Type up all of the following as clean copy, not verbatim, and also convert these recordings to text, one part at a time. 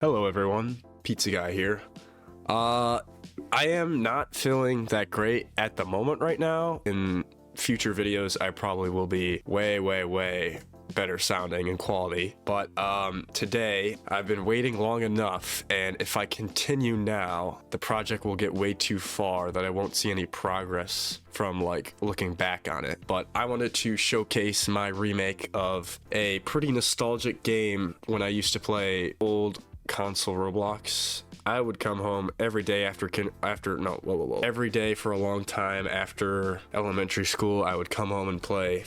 Hello everyone, Pizzaguy here. I am not feeling that great at the moment right now. In future videos, I probably will be way better sounding and quality. But today, I've been waiting long enough, and if I continue now, the project will get way too far that I won't see any progress from like looking back on it. But I wanted to showcase my remake of a pretty nostalgic game when I used to play old console Roblox. I would come home every day every day for a long time after elementary school. I would come home and play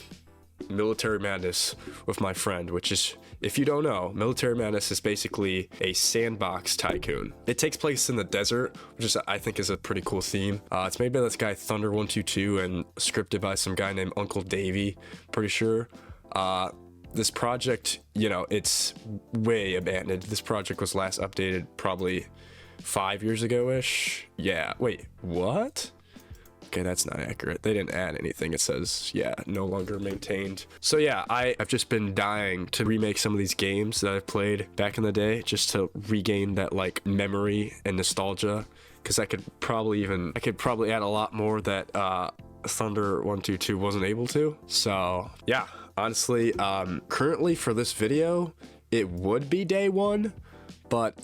Military Madness with my friend, which is, if you don't know, Military Madness is basically a sandbox tycoon. It takes place in the desert, which is, I think, is a pretty cool theme. It's made by this guy Thunder122 and scripted by some guy named Uncle Davey, pretty sure. This project, you know, it's way abandoned. This project was last updated probably 5 years ago-ish. Yeah, wait, what? Okay, that's not accurate. They didn't add anything. It says, yeah, no longer maintained. So yeah, I've just been dying to remake some of these games that I've played back in the day, just to regain that like memory and nostalgia, because I could probably add a lot more that Thunder122 wasn't able to. So yeah, honestly, currently for this video, it would be day one, but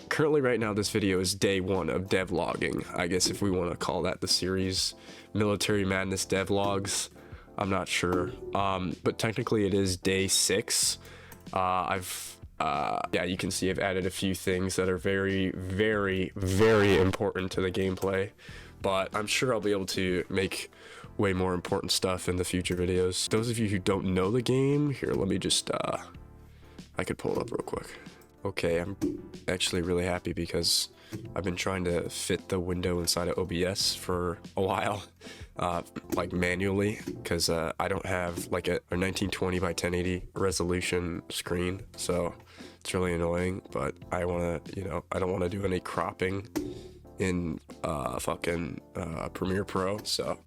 currently right now this video is day one of devlogging, I guess, if we want to call that the series. Military Madness devlogs, I'm not sure, but technically it is day 6. Yeah, you can see I've added a few things that are very important to the gameplay, but I'm sure I'll be able to make way more important stuff in the future videos. Those of you who don't know the game, here, let me just, I could pull it up real quick. Okay, I'm actually really happy because I've been trying to fit the window inside of OBS for a while, like manually, because I don't have like a 1920 by 1080 resolution screen, so it's really annoying. But I want to, you know, I don't want to do any cropping in Premiere Pro, so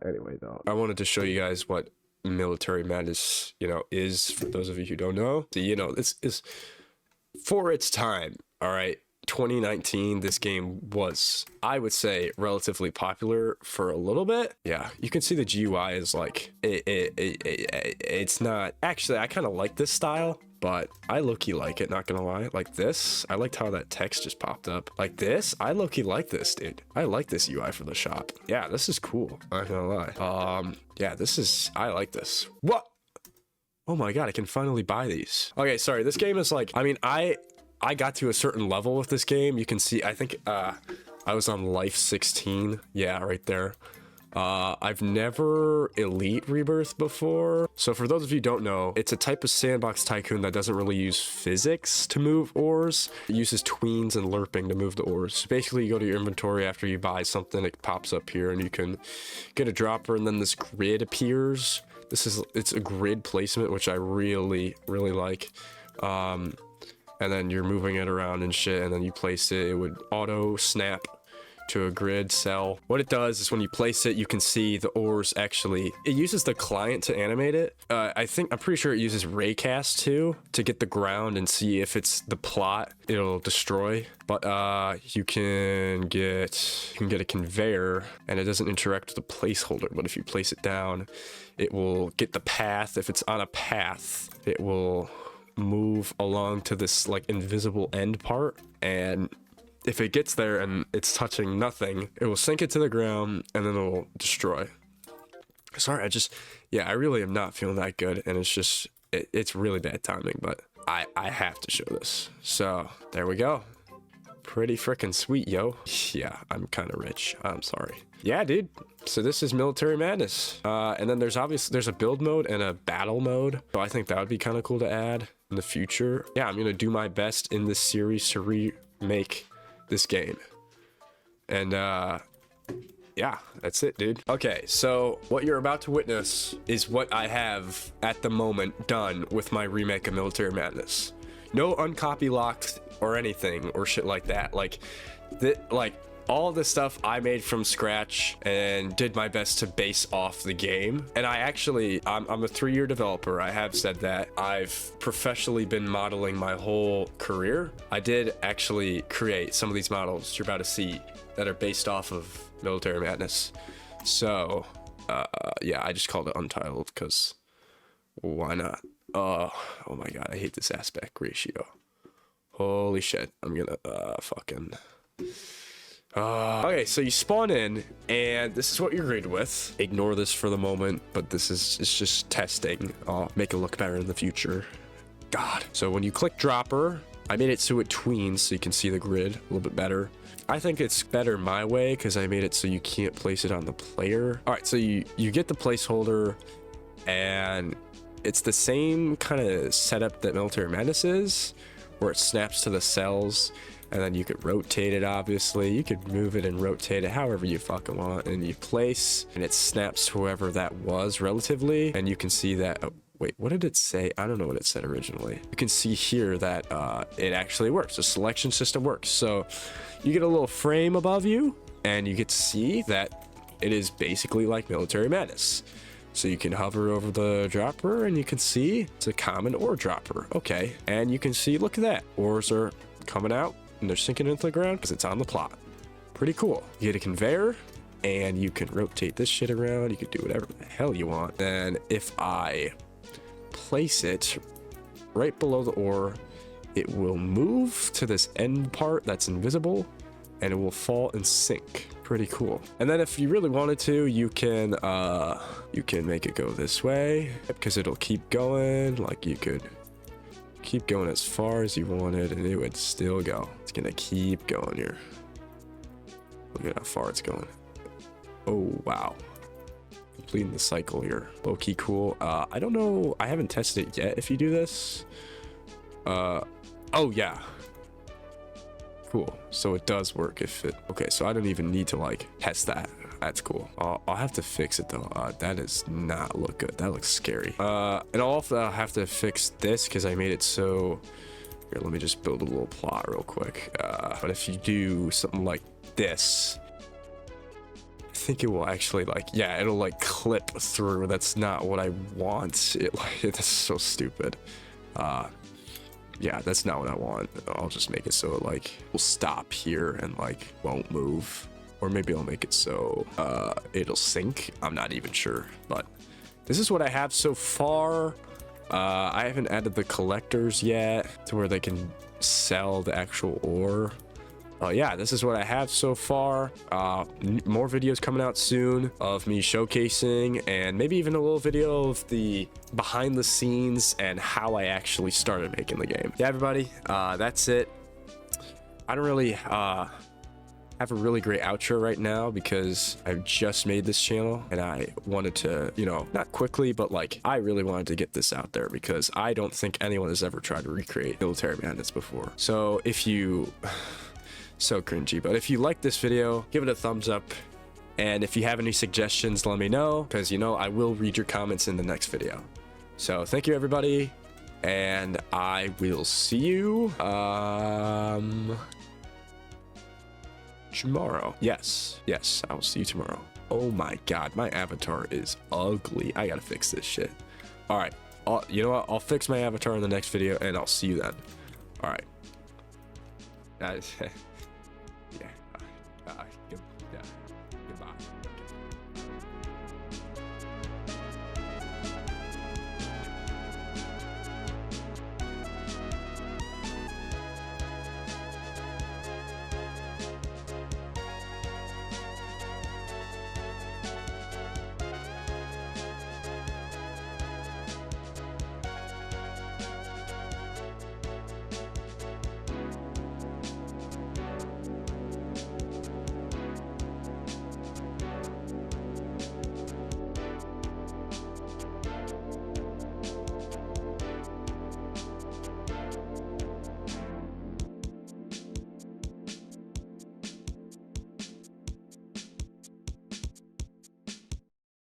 anyway, though, I wanted to show you guys what Military Madness, you know, is, for those of you who don't know. So, you know, this is for its time, all right. 2019, this game was, I would say, relatively popular for a little bit. Yeah, you can see the GUI is like, it's not, actually, I kind of like this style, but I low-key like it, not gonna lie. Like this, I liked how that text just popped up. Like this, I low-key like this, dude. I like this UI for the shop. Yeah, this is cool, not gonna lie. Yeah, I like this. What? Oh my god, I can finally buy these. Okay, sorry, this game is like, I mean, I got to a certain level with this game. You can see, I think, I was on life 16. Yeah, right there. I've never elite rebirthed before. So for those of you who don't know, it's a type of sandbox tycoon that doesn't really use physics to move ores. It uses tweens and lerping to move the ores. So basically, you go to your inventory after you buy something, it pops up here and you can get a dropper, and then this grid appears. It's a grid placement, which I really like. And then you're moving it around and shit, and then you place it, it would auto snap to a grid cell. What it does is when you place it, you can see the ores actually, it uses the client to animate it. I'm pretty sure it uses raycast too, to get the ground and see if it's the plot it'll destroy. But you can get a conveyor, and it doesn't interact with the placeholder, but if you place it down, it will get the path. If it's on a path, it will move along to this like invisible end part, and if it gets there and it's touching nothing, it will sink it to the ground and then it will destroy. Sorry, I really am not feeling that good, and it's just, it's really bad timing, but I have to show this. So there we go. Pretty freaking sweet, yo. Yeah, I'm kind of rich. I'm sorry. Yeah, dude. So this is Military Madness. And then there's a build mode and a battle mode. So I think that would be kind of cool to add in the future. Yeah, I'm gonna do my best in this series to remake this game. And yeah, that's it, dude. Okay, so what you're about to witness is what I have at the moment done with my remake of Military Madness. No uncopy locked or anything or shit like that. Like All this stuff I made from scratch and did my best to base off the game. And I'm a 3-year developer. I have said that. I've professionally been modeling my whole career. I did actually create some of these models you're about to see that are based off of Military Madness. So yeah, I just called it Untitled because why not? Oh my god, I hate this aspect ratio. Holy shit, I'm gonna fucking okay, so you spawn in and this is what you're greeted with. Ignore this for the moment, but it's just testing. I'll make it look better in the future. God. So when you click dropper, I made it so it tweens so you can see the grid a little bit better. I think it's better my way because I made it so you can't place it on the player. All right, so you get the placeholder and it's the same kind of setup that Military Madness is, where it snaps to the cells and then you could rotate it. Obviously you could move it and rotate it however you fucking want, and you place and it snaps to whoever that was relatively. And you can see that wait, what did it say? I don't know what it said originally. You can see here that it actually works. The selection system works. So you get a little frame above you and you get to see that it is basically like Military Madness. So you can hover over the dropper and you can see it's a common ore dropper. Okay. And you can see, look at that. Ores are coming out and they're sinking into the ground because it's on the plot. Pretty cool. You get a conveyor and you can rotate this shit around. You can do whatever the hell you want. Then if I place it right below the ore, it will move to this end part that's invisible and it will fall and sink. Pretty cool. And then if you really wanted to, you can make it go this way because it'll keep going. Like you could keep going as far as you wanted and it would still go. It's gonna keep going here. Look at how far it's going. Oh wow, completing the cycle here. Low-key cool. I don't know, I haven't tested it yet if you do this. Oh yeah, cool. So it does work if it, okay, so I don't even need to like test that. That's cool. I'll have to fix it though. That does not look good. That looks scary. And I'll also have to fix this because I made it so, here, let me just build a little plot real quick. But if you do something like this, I think it will actually like, yeah, it'll like clip through. That's not what I want. It like, that's so stupid. Yeah, that's not what I want. I'll just make it so it like will stop here and like won't move. Or maybe I'll make it so it'll sink. I'm not even sure, but this is what I have so far. I haven't added the collectors yet to where they can sell the actual ore. Yeah, this is what I have so far. More videos coming out soon of me showcasing and maybe even a little video of the behind the scenes and how I actually started making the game. Yeah, everybody, that's it. I don't really have a really great outro right now because I've just made this channel and I wanted to, you know, not quickly, but like I really wanted to get this out there because I don't think anyone has ever tried to recreate Military Madness before. So if you... so cringy, but if you like this video, give it a thumbs up, and if you have any suggestions, let me know, because you know I will read your comments in the next video. So thank you everybody, and I will see you tomorrow. Yes, I will see you tomorrow. Oh my god, my avatar is ugly. I gotta fix this shit. All right, you know what, I'll fix my avatar in the next video and I'll see you then. All right, guys. Yeah.